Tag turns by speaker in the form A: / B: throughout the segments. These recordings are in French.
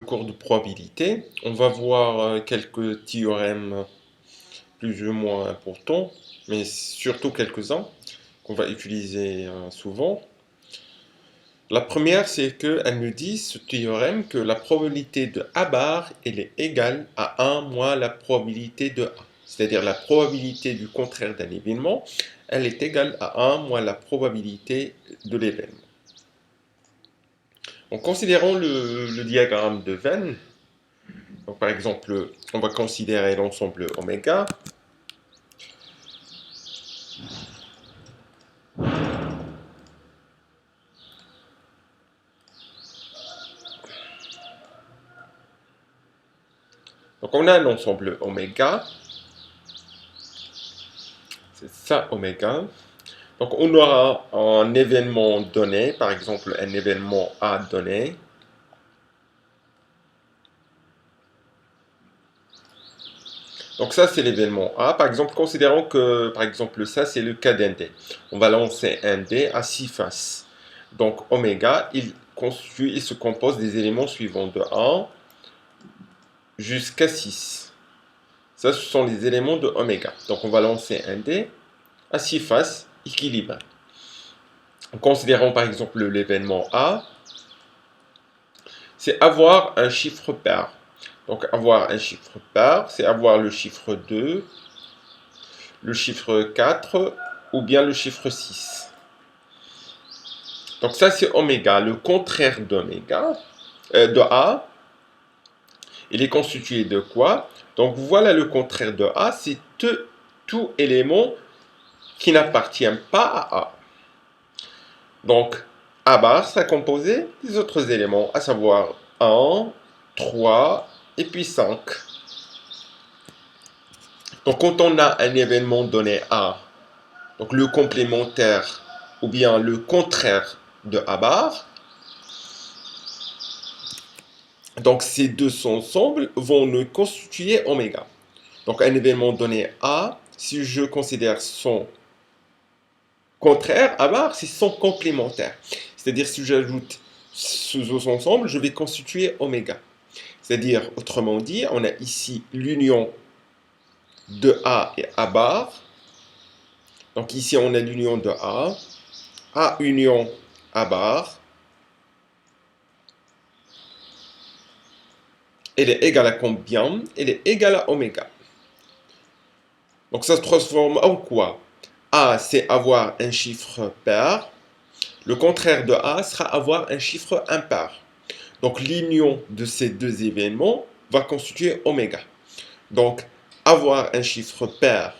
A: Cours de probabilité, on va voir quelques théorèmes plus ou moins importants, mais surtout quelques-uns qu'on va utiliser souvent. La première, c'est qu'elle nous dit, ce théorème, que la probabilité de A bar, elle est égale à 1 moins la probabilité de A. C'est-à-dire la probabilité du contraire d'un événement, elle est égale à 1 moins la probabilité de l'événement. En considérant le diagramme de Venn, donc, par exemple, on va considérer l'ensemble oméga. Donc on a un ensemble oméga. C'est ça oméga. Donc on aura un événement donné, par exemple un événement A donné. Donc ça c'est l'événement A. Par exemple, considérons que par exemple ça c'est le cas d'un dé. On va lancer un dé à 6 faces. Donc oméga, il se compose des éléments suivants de 1 jusqu'à 6. Ça ce sont les éléments de oméga. Donc on va lancer un dé à 6 faces équilibrées. Considérons par exemple l'événement A, c'est avoir un chiffre pair. Donc avoir un chiffre pair, c'est avoir le chiffre 2, le chiffre 4 ou bien le chiffre 6. Donc ça c'est oméga, le contraire d'oméga, de A. Il est constitué de quoi? Donc voilà le contraire de A, c'est tout élément qui n'appartient pas à A. Donc A bar sera composé des autres éléments, à savoir 1, 3 et puis 5. Donc quand on a un événement donné A, donc le complémentaire ou bien le contraire de A bar, donc ces deux ensembles vont nous constituer oméga. Donc un événement donné A, si je considère son contraire, A bar, c'est son complémentaire. C'est-à-dire si j'ajoute ces deux ensembles, je vais constituer oméga. C'est-à-dire, autrement dit, on a ici l'union de A et A bar. Donc ici, on a l'union de A union A bar. Elle est égale à combien? Elle est égale à oméga. Donc ça se transforme en quoi? A, c'est avoir un chiffre pair. Le contraire de A sera avoir un chiffre impair. Donc l'union de ces deux événements va constituer oméga. Donc avoir un chiffre pair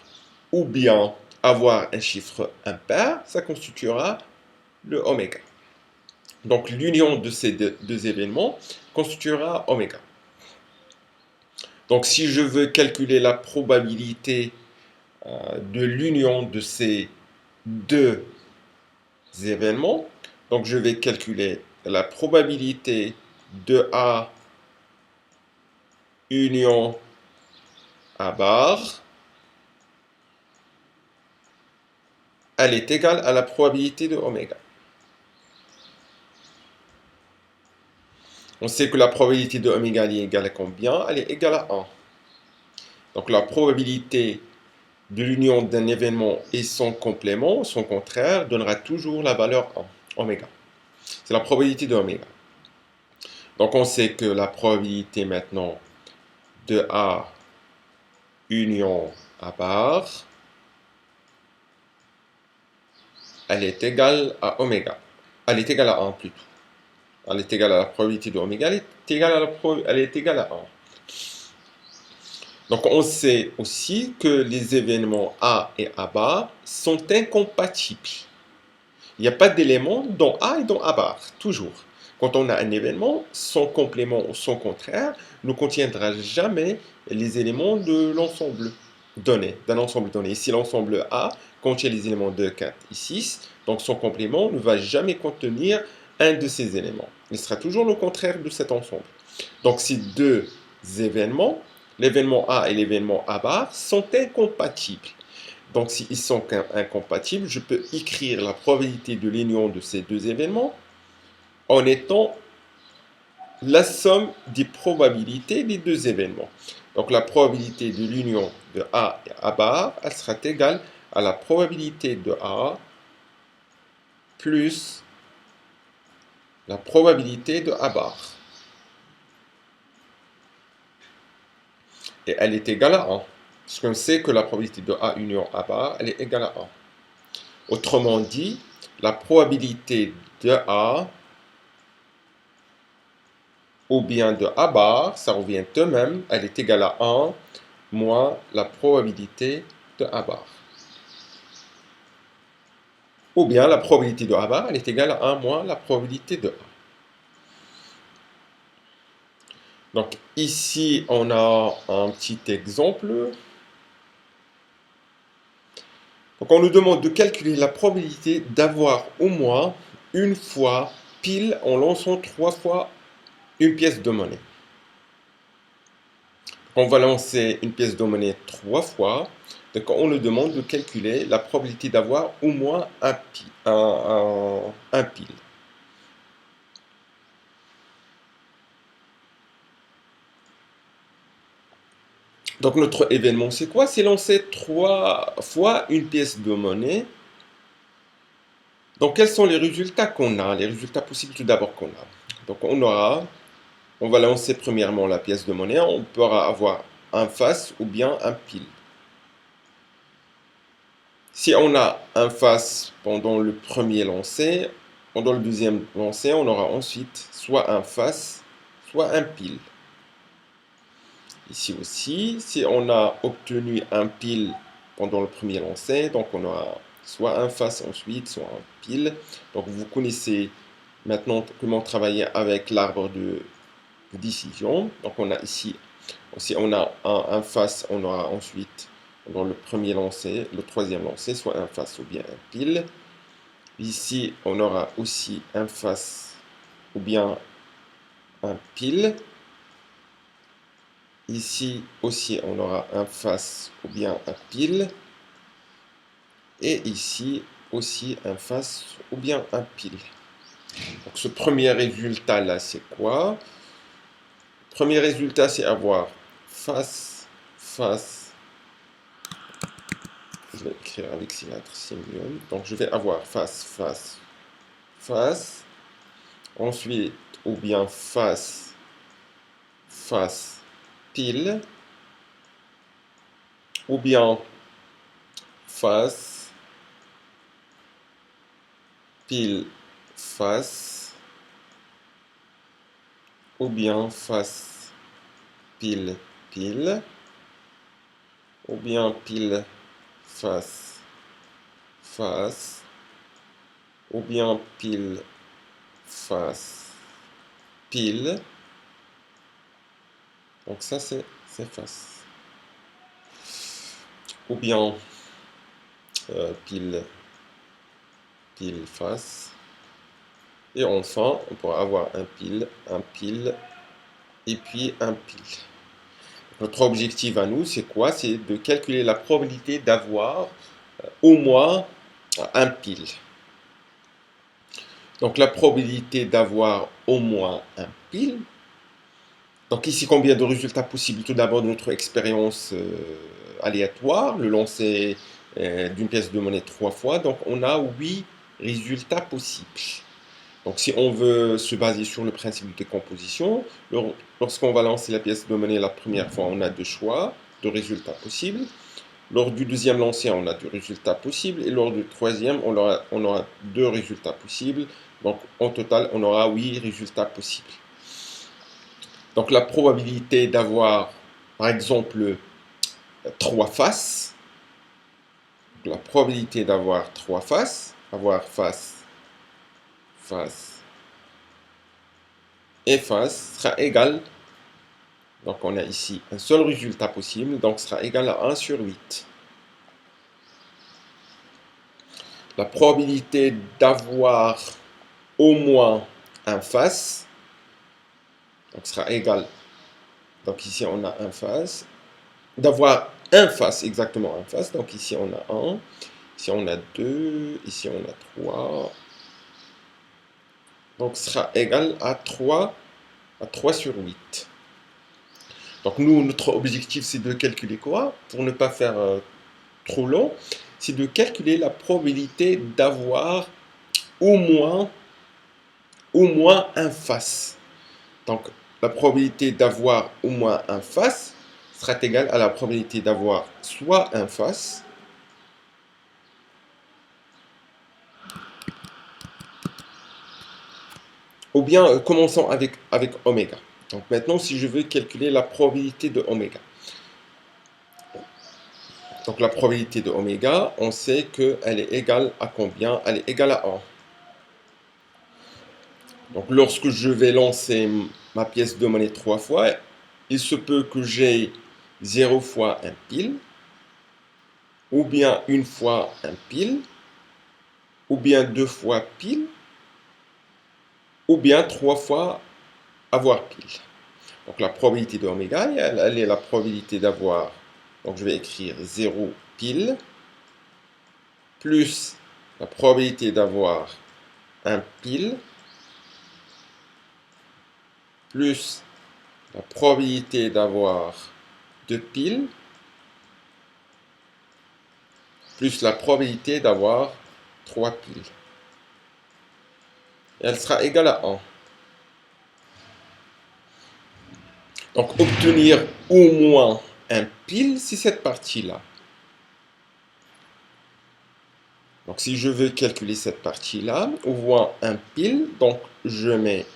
A: ou bien avoir un chiffre impair, ça constituera le oméga. Donc l'union de ces deux événements constituera oméga. Donc si je veux calculer la probabilité de l'union de ces deux événements, donc je vais calculer la probabilité de A union A bar, elle est égale à la probabilité de oméga. On sait que la probabilité de oméga est égale à combien? Elle est égale à 1. Donc la probabilité de l'union d'un événement et son complément, son contraire, donnera toujours la valeur 1, oméga. C'est la probabilité de oméga. Donc on sait que la probabilité maintenant de A union A bar, elle est égale à oméga. Elle est égale à 1 plutôt. Elle est égale à la probabilité de oméga, elle est égale à 1. Donc on sait aussi que les événements A et A bar sont incompatibles. Il n'y a pas d'éléments dans A et dans A bar, toujours. Quand on a un événement, son complément ou son contraire ne contiendra jamais les éléments de l'ensemble donné, d'un ensemble donné. Ici, l'ensemble A contient les éléments 2, 4 et 6, donc son complément ne va jamais contenir un de ces éléments. Il sera toujours le contraire de cet ensemble. Donc ces deux événements, l'événement A et l'événement A bar, sont incompatibles. Donc s'ils sont incompatibles, je peux écrire la probabilité de l'union de ces deux événements en étant la somme des probabilités des deux événements. Donc la probabilité de l'union de A et A bar, elle sera égale à la probabilité de A plus la probabilité de A bar. Et elle est égale à 1. Parce qu'on sait que la probabilité de A union A bar, elle est égale à 1. Autrement dit, la probabilité de A ou bien de A bar, ça revient de même, elle est égale à 1 moins la probabilité de A bar. Ou bien la probabilité de A bar, elle est égale à 1 moins la probabilité de A. Donc ici, on a un petit exemple. Donc on nous demande de calculer la probabilité d'avoir au moins une fois pile en lançant 3 fois une pièce de monnaie. On va lancer une pièce de monnaie 3 fois. Donc on nous demande de calculer la probabilité d'avoir au moins un pile. Donc notre événement, c'est quoi? C'est lancer 3 fois une pièce de monnaie. Donc quels sont les résultats qu'on a? Les résultats possibles tout d'abord qu'on a. Donc on va lancer premièrement la pièce de monnaie. On pourra avoir un face ou bien un pile. Si on a un face pendant le premier lancer, pendant le deuxième lancer, on aura ensuite soit un face, soit un pile. Ici aussi, si on a obtenu un pile pendant le premier lancer, donc on aura soit un face ensuite, soit un pile. Donc vous connaissez maintenant comment travailler avec l'arbre de décision. Donc on a ici, si on a un face, on aura ensuite dans le premier lancer, le troisième lancer, soit un face ou bien un pile. Ici, on aura aussi un face ou bien un pile. Ici aussi, on aura un face ou bien un pile. Et ici aussi un face ou bien un pile. Donc ce premier résultat là, c'est quoi? Le premier résultat, c'est avoir face, face. Je vais écrire avec ces lettres, c'est mieux. Donc je vais avoir face, face, face. Ensuite, ou bien face, face, pile. Ou bien face, pile, face. Ou bien face, pile, pile. Ou bien pile, face, face. Ou bien pile, face, pile. Donc ça, c'est face. Ou bien pile, pile, face. Et enfin, on pourra avoir un pile, et puis un pile. Notre objectif à nous, c'est quoi? C'est de calculer la probabilité d'avoir au moins un pile. Donc la probabilité d'avoir au moins un pile. Donc ici, combien de résultats possibles? Tout d'abord, de notre expérience aléatoire, le lancer d'une pièce de monnaie 3 fois. Donc on a 8 résultats possibles. Donc si on veut se baser sur le principe de décomposition, lorsqu'on va lancer la pièce de monnaie la première fois, on a 2 choix, 2 résultats possibles. Lors du deuxième lancer, on a 2 résultats possibles. Et lors du troisième, on aura 2 résultats possibles. Donc en total, on aura 8 résultats possibles. Donc la probabilité d'avoir, par exemple, 3 faces. Donc, la probabilité d'avoir 3 faces, avoir face, face et face sera égale. Donc on a ici un seul résultat possible, donc sera égal à 1 sur 8. La probabilité d'avoir au moins un face, donc sera égal. Donc ici on a un face. D'avoir un face, exactement un face. Donc ici on a 1, ici on a 2, ici on a 3. Donc sera égal à 3 à 3 sur 8. Donc nous, notre objectif, c'est de calculer quoi? Pour ne pas faire trop long, c'est de calculer la probabilité d'avoir au moins un face. Donc la probabilité d'avoir au moins un face sera égale à la probabilité d'avoir soit un face, ou bien commençons avec oméga. Donc maintenant, si je veux calculer la probabilité de oméga. Donc la probabilité de oméga, on sait qu'elle est égale à combien? Elle est égale à 1. Donc lorsque je vais lancer ma pièce de monnaie 3 fois, il se peut que j'ai 0 fois un pile, ou bien une fois un pile, ou bien 2 fois pile, ou bien 3 fois avoir pile. Donc la probabilité de oméga, elle est la probabilité d'avoir, donc je vais écrire 0 pile, plus la probabilité d'avoir un pile, plus la probabilité d'avoir 2 piles, plus la probabilité d'avoir 3 piles. Et elle sera égale à 1. Donc obtenir au moins un pile, c'est cette partie-là. Donc si je veux calculer cette partie-là, au moins un pile, donc je vais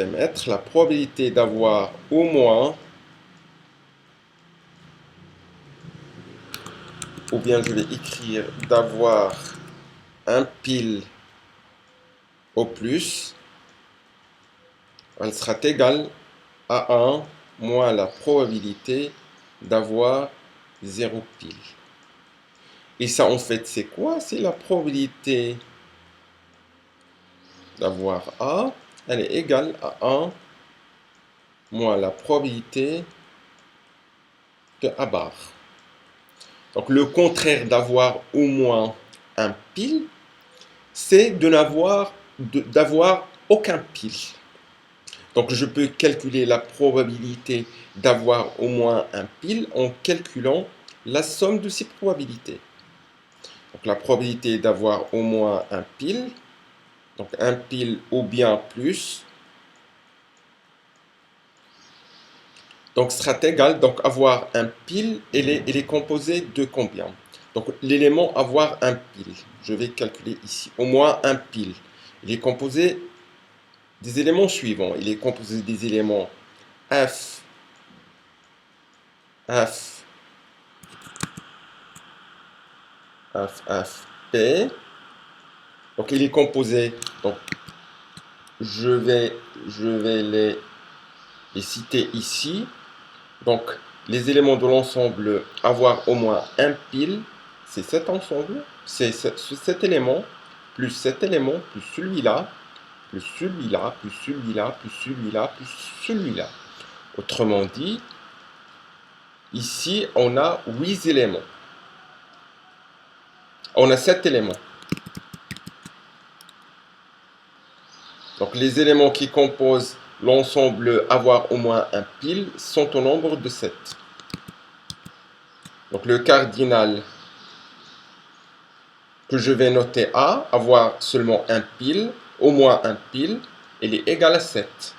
A: mettre la probabilité d'avoir au moins, ou bien je vais écrire d'avoir un pile au plus, elle sera égale à 1 moins la probabilité d'avoir 0 pile. Et ça, en fait, c'est quoi? C'est la probabilité d'avoir A, elle est égale à 1 moins la probabilité de A bar. Donc, le contraire d'avoir au moins un pile, c'est d'avoir aucun pile. Donc, je peux calculer la probabilité d'avoir au moins un pile en calculant la somme de ces probabilités. Donc, la probabilité d'avoir au moins un pile, donc un pile ou bien plus, donc sera égal, donc avoir un pile, il est composé de combien? Donc l'élément avoir un pile, je vais calculer ici, au moins un pile, il est composé des éléments suivants, il est composé des éléments F, F, F, F, P, donc il est composé, donc je vais les citer ici, donc les éléments de l'ensemble avoir au moins un pile, c'est cet ensemble, c'est cet élément, plus cet élément, plus celui-là, plus celui-là, plus celui-là, plus celui-là, plus celui-là. Autrement dit, ici, on a 8 éléments. On a 7 éléments. Donc les éléments qui composent l'ensemble avoir au moins un pile sont au nombre de 7. Donc le cardinal que je vais noter A, avoir seulement un pile, au moins un pile, il est égal à 7.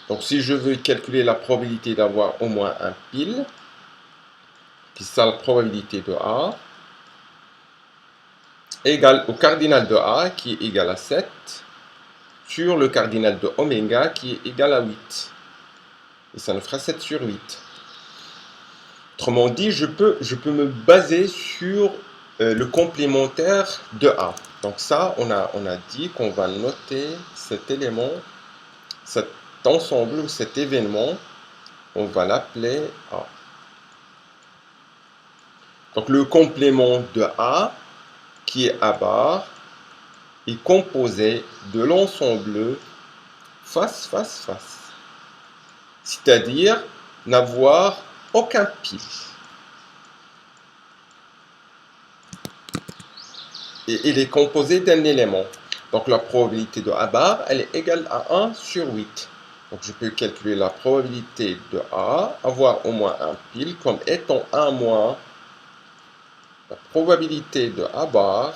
A: Donc si je veux calculer la probabilité d'avoir au moins un pile, qui est la probabilité de A, égale au cardinal de A, qui est égal à 7, sur le cardinal de oméga, qui est égal à 8. Et ça nous fera 7 sur 8. Autrement dit, je peux me baser sur le complémentaire de A. Donc ça, on a dit qu'on va noter cet élément, cet ensemble, cet événement, on va l'appeler A. Donc le complément de A, qui est A bar, est composé de l'ensemble face, face, face. C'est-à-dire n'avoir aucun pile. Et il est composé d'un élément. Donc la probabilité de A bar, elle est égale à 1 sur 8. Donc je peux calculer la probabilité de A, avoir au moins un pile, comme étant 1 moins la probabilité de A bar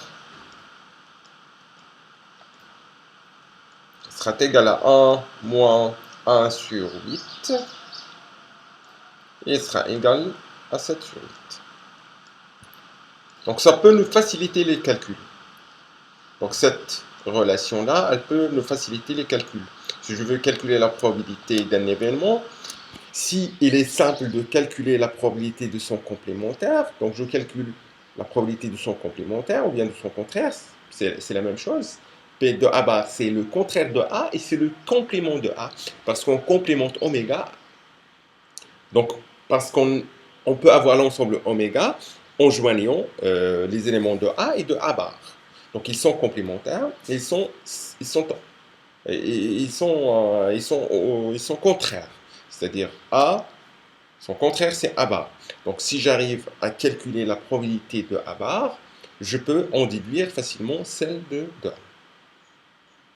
A: sera égale à 1 moins 1 sur 8 et sera égal à 7 sur 8. Donc ça peut nous faciliter les calculs. Donc cette relation-là, elle peut nous faciliter les calculs. Si je veux calculer la probabilité d'un événement, si il est simple de calculer la probabilité de son complémentaire, donc je calcule la probabilité de son complémentaire ou bien de son contraire, c'est la même chose. P de A bar, c'est le contraire de A et c'est le complément de A, parce qu'on complémente oméga. Donc, parce qu'on peut avoir l'ensemble oméga en joignant les éléments de A et de A bar. Donc, ils sont complémentaires et ils sont contraires. C'est-à-dire A, son contraire, c'est A bar. Donc, si j'arrive à calculer la probabilité de A bar, je peux en déduire facilement celle de A.